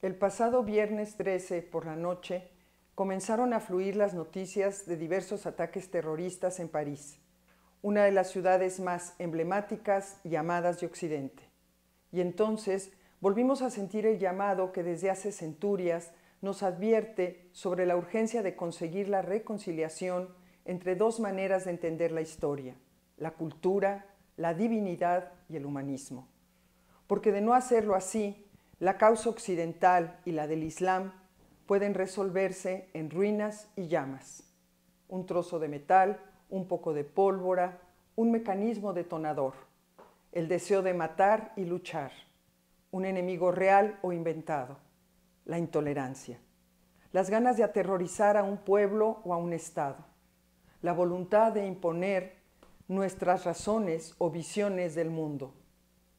El pasado viernes 13 por la noche comenzaron a fluir las noticias de diversos ataques terroristas en París, una de las ciudades más emblemáticas y amadas de Occidente. Y entonces volvimos a sentir el llamado que desde hace centurias nos advierte sobre la urgencia de conseguir la reconciliación entre dos maneras de entender la historia, la cultura, la divinidad y el humanismo. Porque de no hacerlo así, la causa occidental y la del Islam pueden resolverse en ruinas y llamas. Un trozo de metal, un poco de pólvora, un mecanismo detonador, el deseo de matar y luchar, un enemigo real o inventado, la intolerancia, las ganas de aterrorizar a un pueblo o a un Estado, la voluntad de imponer nuestras razones o visiones del mundo.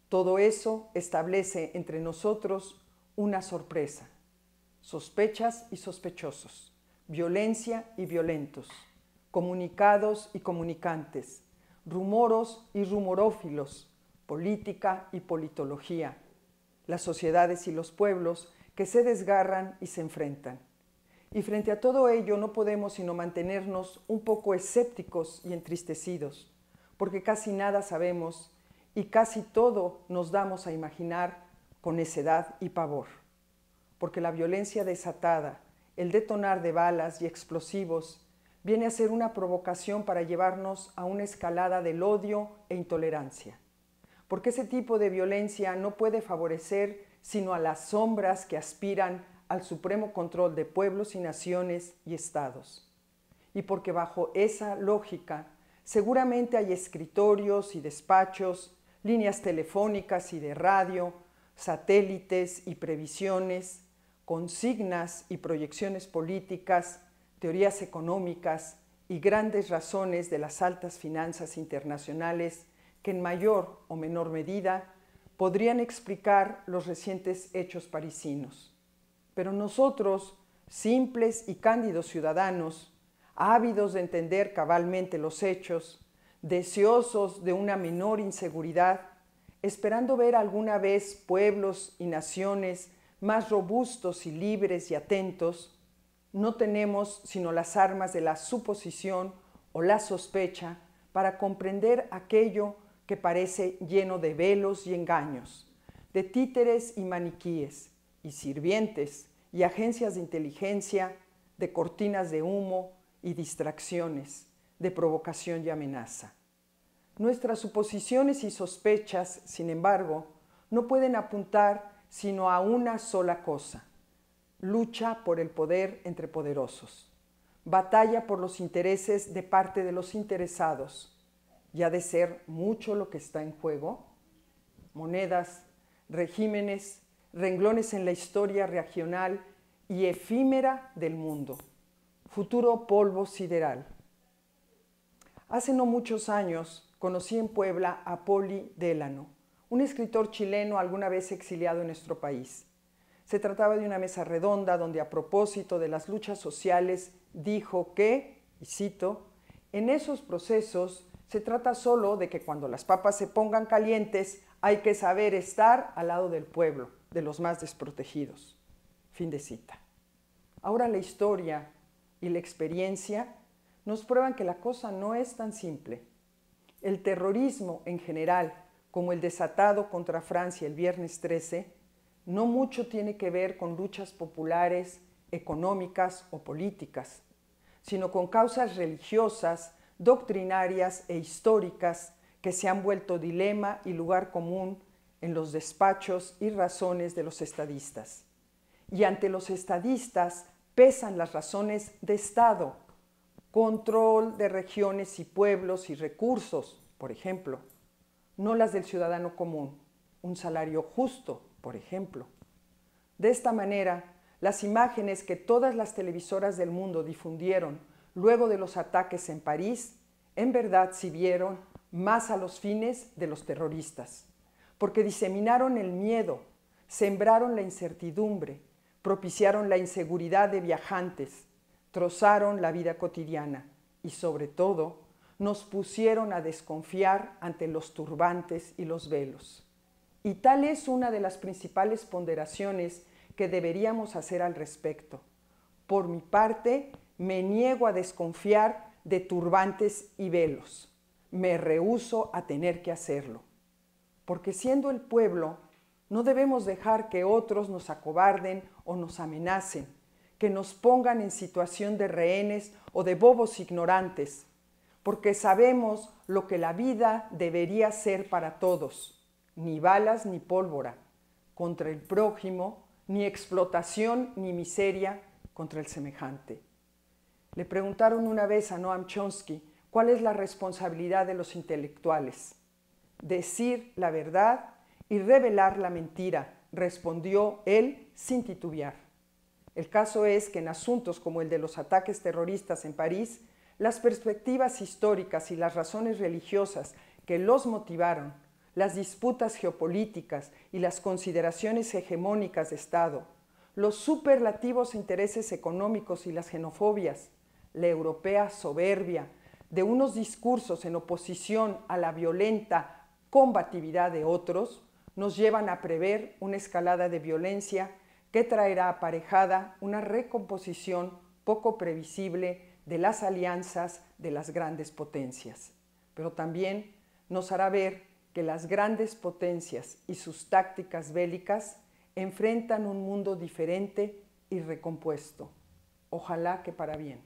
Todo eso establece entre nosotros una sorpresa, sospechas y sospechosos, violencia y violentos, comunicados y comunicantes, rumoros y rumorófilos, política y politología, las sociedades y los pueblos que se desgarran y se enfrentan. Y frente a todo ello no podemos sino mantenernos un poco escépticos y entristecidos, porque casi nada sabemos y casi todo nos damos a imaginar con necedad y pavor. Porque la violencia desatada, el detonar de balas y explosivos, viene a ser una provocación para llevarnos a una escalada del odio e intolerancia. Porque ese tipo de violencia no puede favorecer sino a las sombras que aspiran al supremo control de pueblos y naciones y estados. Y porque bajo esa lógica seguramente hay escritorios y despachos, líneas telefónicas y de radio, satélites y previsiones, consignas y proyecciones políticas, teorías económicas y grandes razones de las altas finanzas internacionales que en mayor o menor medida podrían explicar los recientes hechos parisinos. Pero nosotros, simples y cándidos ciudadanos, ávidos de entender cabalmente los hechos, deseosos de una menor inseguridad, esperando ver alguna vez pueblos y naciones más robustos y libres y atentos, no tenemos sino las armas de la suposición o la sospecha para comprender aquello que parece lleno de velos y engaños, de títeres y maniquíes, y sirvientes y agencias de inteligencia, de cortinas de humo y distracciones, de provocación y amenaza. Nuestras suposiciones y sospechas, sin embargo, no pueden apuntar sino a una sola cosa: lucha por el poder entre poderosos, batalla por los intereses de parte de los interesados. Y ha de ser mucho lo que está en juego: monedas, regímenes, renglones en la historia regional y efímera del mundo, futuro polvo sideral. Hace no muchos años conocí en Puebla a Poli Délano, un escritor chileno alguna vez exiliado en nuestro país. Se trataba de una mesa redonda donde, a propósito de las luchas sociales, dijo que, y cito, en esos procesos se trata solo de que cuando las papas se pongan calientes hay que saber estar al lado del pueblo, de los más desprotegidos. Fin de cita. Ahora la historia y la experiencia nos prueban que la cosa no es tan simple. El terrorismo en general, como el desatado contra Francia el viernes 13, no mucho tiene que ver con luchas populares, económicas o políticas, sino con causas religiosas, doctrinarias e históricas que se han vuelto dilema y lugar común en los despachos y razones de los estadistas. Y ante los estadistas pesan las razones de Estado: control de regiones y pueblos y recursos, por ejemplo, no las del ciudadano común, un salario justo, por ejemplo. De esta manera, las imágenes que todas las televisoras del mundo difundieron luego de los ataques en París, en verdad sirvieron más a los fines de los terroristas, porque diseminaron el miedo, sembraron la incertidumbre, propiciaron la inseguridad de viajantes, trozaron la vida cotidiana y, sobre todo, nos pusieron a desconfiar ante los turbantes y los velos. Y tal es una de las principales ponderaciones que deberíamos hacer al respecto. Por mi parte, me niego a desconfiar de turbantes y velos. Me rehúso a tener que hacerlo. Porque siendo el pueblo, no debemos dejar que otros nos acobarden o nos amenacen, que nos pongan en situación de rehenes o de bobos ignorantes, porque sabemos lo que la vida debería ser para todos, ni balas ni pólvora contra el prójimo, ni explotación ni miseria contra el semejante. Le preguntaron una vez a Noam Chomsky cuál es la responsabilidad de los intelectuales. Decir la verdad y revelar la mentira, respondió él sin titubear. El caso es que en asuntos como el de los ataques terroristas en París, las perspectivas históricas y las razones religiosas que los motivaron, las disputas geopolíticas y las consideraciones hegemónicas de Estado, los superlativos intereses económicos y las xenofobias, la europea soberbia de unos discursos en oposición a la violenta combatividad de otros, nos llevan a prever una escalada de violencia que traerá aparejada una recomposición poco previsible de las alianzas de las grandes potencias. Pero también nos hará ver que las grandes potencias y sus tácticas bélicas enfrentan un mundo diferente y recompuesto. Ojalá que para bien.